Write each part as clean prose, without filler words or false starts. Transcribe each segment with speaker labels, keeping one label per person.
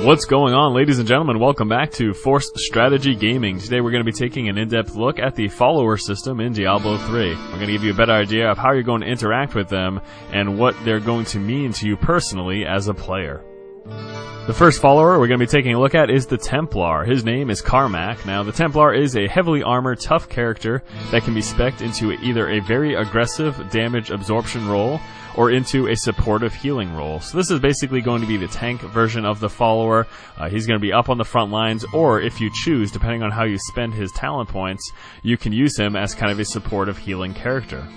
Speaker 1: What's going on, ladies and gentlemen? Welcome back to Force Strategy Gaming. Today we're going to be taking an in-depth look at the follower system in Diablo 3. We're going to give you a better idea of how you're going to interact with them and what they're going to mean to you personally as a player. The first follower we're going to be taking a look at is the Templar. His name is Carmack. Now, the Templar is a heavily armored, tough character that can be spec'd into either a very aggressive damage absorption role or into a supportive healing role. So this is basically going to be the tank version of the follower. He's going to be up on the front lines, or if you choose, depending on how you spend his talent points, you can use him as kind of a supportive healing character.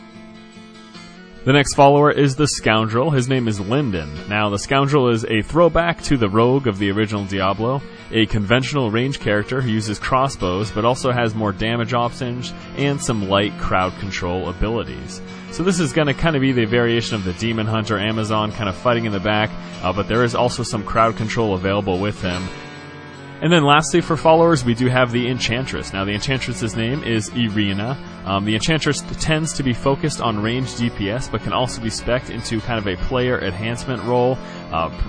Speaker 1: The next follower is the Scoundrel. His name is Lyndon. Now, the Scoundrel is a throwback to the Rogue of the original Diablo, a conventional range character who uses crossbows, but also has more damage options and some light crowd control abilities. So this is going to kind of be the variation of the Demon Hunter Amazon kind of fighting in the back, but there is also some crowd control available with him. And then lastly, for followers, we do have the Enchantress. Now, the Enchantress's name is Irina. The Enchantress tends to be focused on ranged DPS, but can also be spec'd into kind of a player enhancement role,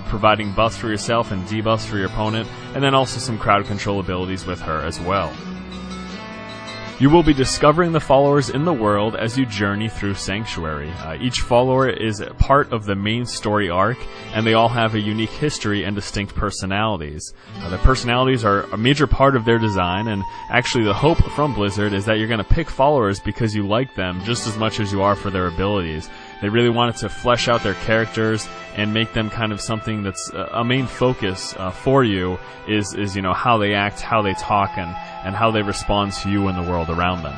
Speaker 1: providing buffs for yourself and debuffs for your opponent, and then also some crowd control abilities with her as well. You will be discovering the followers in the world as you journey through Sanctuary. Each follower is part of the main story arc, and they all have a unique history and distinct personalities. Their personalities are a major part of their design, and actually the hope from Blizzard is that you're going to pick followers because you like them just as much as you are for their abilities. They really wanted to flesh out their characters and make them kind of something that's a main focus for you is you know, how they act, how they talk, and how they respond to you and the world around them.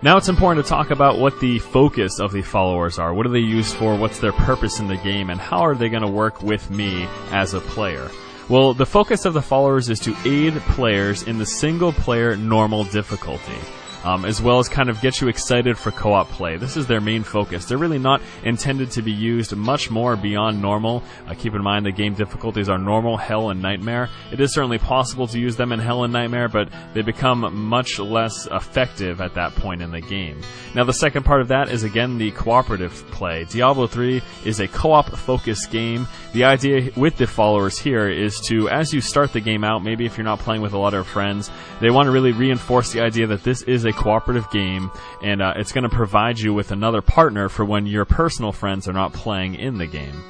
Speaker 1: Now it's important to talk about what the focus of the followers are. What are they used for? What's their purpose in the game? And how are they going to work with me as a player? Well, the focus of the followers is to aid players in the single-player normal difficulty, as well as kind of get you excited for co-op play. This is their main focus. They're really not intended to be used much more beyond normal. Keep in mind the game difficulties are normal, hell, and nightmare. It is certainly possible to use them in hell and nightmare, but they become much less effective at that point in the game. Now, the second part of that is, again, the cooperative play. Diablo 3 is a co-op focused game. The idea with the followers here is to, as you start the game out, maybe if you're not playing with a lot of friends, they want to really reinforce the idea that this is a cooperative game, and it's going to provide you with another partner for when your personal friends are not playing in the game.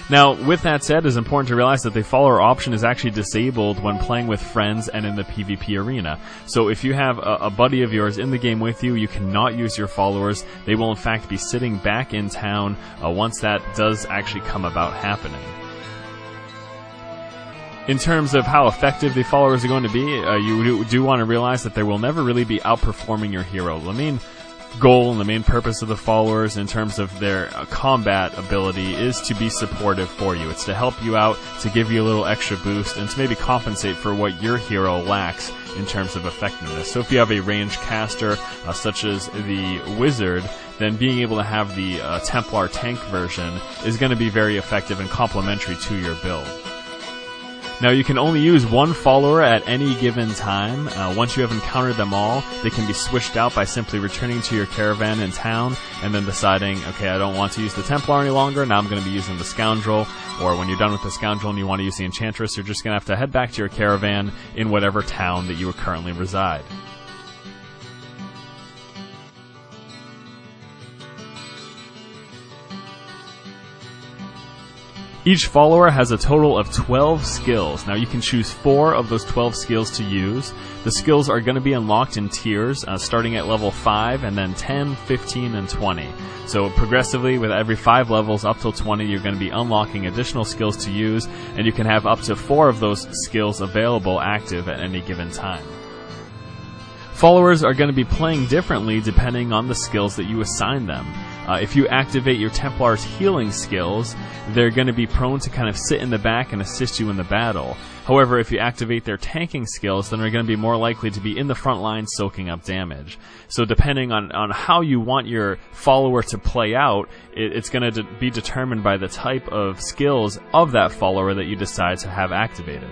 Speaker 1: Now, with that said, it's important to realize that the follower option is actually disabled when playing with friends and in the PvP arena. So if you have a buddy of yours in the game with you, you cannot use your followers. They will in fact be sitting back in town once that does actually come about happening. In terms of how effective the followers are going to be, you do want to realize that they will never really be outperforming your hero. The main goal and the main purpose of the followers in terms of their combat ability is to be supportive for you. It's to help you out, to give you a little extra boost, and to maybe compensate for what your hero lacks in terms of effectiveness. So if you have a ranged caster, such as the Wizard, then being able to have the Templar tank version is going to be very effective and complementary to your build. Now, you can only use one follower at any given time. Once you have encountered them all, they can be switched out by simply returning to your caravan in town and then deciding, okay, I don't want to use the Templar any longer, now I'm going to be using the Scoundrel. Or when you're done with the Scoundrel and you want to use the Enchantress, you're just going to have to head back to your caravan in whatever town that you currently reside. Each follower has a total of 12 skills. Now, you can choose 4 of those 12 skills to use. The skills are going to be unlocked in tiers, starting at level 5, and then 10, 15, and 20. So progressively, with every 5 levels up till 20, you're going to be unlocking additional skills to use, and you can have up to 4 of those skills available active at any given time. Followers are going to be playing differently depending on the skills that you assign them. If you activate your Templar's healing skills, they're going to be prone to kind of sit in the back and assist you in the battle. However, if you activate their tanking skills, then they're going to be more likely to be in the front line soaking up damage. So depending on how you want your follower to play out, it's going to be determined by the type of skills of that follower that you decide to have activated.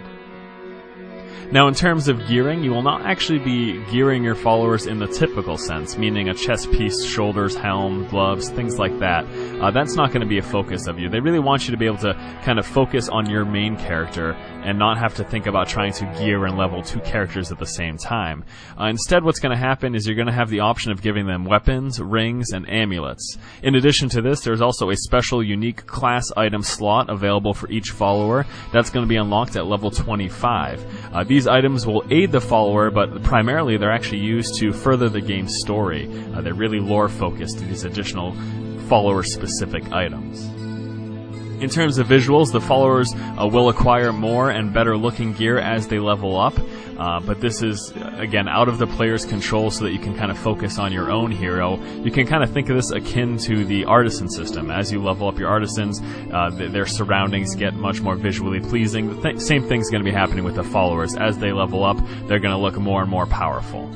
Speaker 1: Now, in terms of gearing, you will not actually be gearing your followers in the typical sense, meaning a chest piece, shoulders, helm, gloves, things like that. That's not going to be a focus of you. They really want you to be able to kind of focus on your main character and not have to think about trying to gear and level two characters at the same time. Instead, what's going to happen is you're going to have the option of giving them weapons, rings, and amulets. In addition to this, there's also a special unique class item slot available for each follower. That's going to be unlocked at level 25. These items will aid the follower, but primarily they're actually used to further the game's story. They're really lore-focused, these additional follower-specific items. In terms of visuals, the followers will acquire more and better looking gear as they level up, but this is, again, out of the player's control so that you can kind of focus on your own hero. You can kind of think of this akin to the artisan system. As you level up your artisans, their surroundings get much more visually pleasing. The same thing's going to be happening with the followers. As they level up, they're going to look more and more powerful.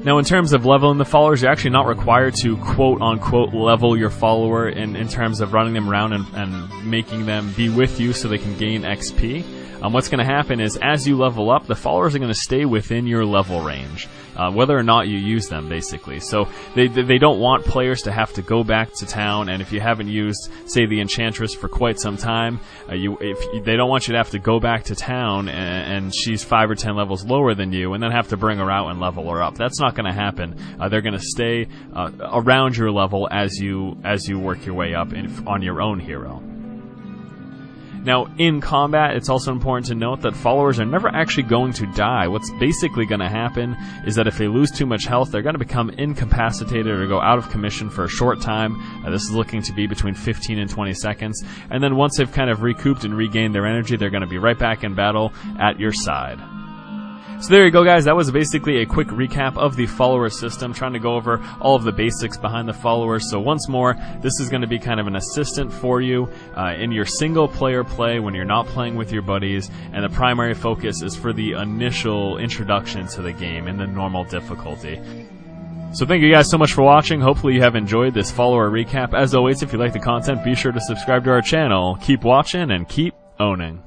Speaker 1: Now, in terms of leveling the followers, you're actually not required to quote-unquote level your follower in terms of running them around and making them be with you so they can gain XP. What's going to happen is, as you level up, the followers are going to stay within your level range, whether or not you use them, basically. So they don't want players to have to go back to town, and if you haven't used, say, the Enchantress for quite some time, they don't want you to have to go back to town and she's 5 or 10 levels lower than you, and then have to bring her out and level her up. That's not going to happen. They're going to stay around your level as you work your way up on your own hero. Now, in combat, it's also important to note that followers are never actually going to die. What's basically going to happen is that if they lose too much health, they're going to become incapacitated or go out of commission for a short time. This is looking to be between 15 and 20 seconds. And then once they've kind of recouped and regained their energy, they're going to be right back in battle at your side. So there you go, guys. That was basically a quick recap of the follower system, trying to go over all of the basics behind the followers. So once more, this is going to be kind of an assistant for you in your single-player play when you're not playing with your buddies, and the primary focus is for the initial introduction to the game in the normal difficulty. So thank you guys so much for watching. Hopefully you have enjoyed this follower recap. As always, if you like the content, be sure to subscribe to our channel. Keep watching and keep owning.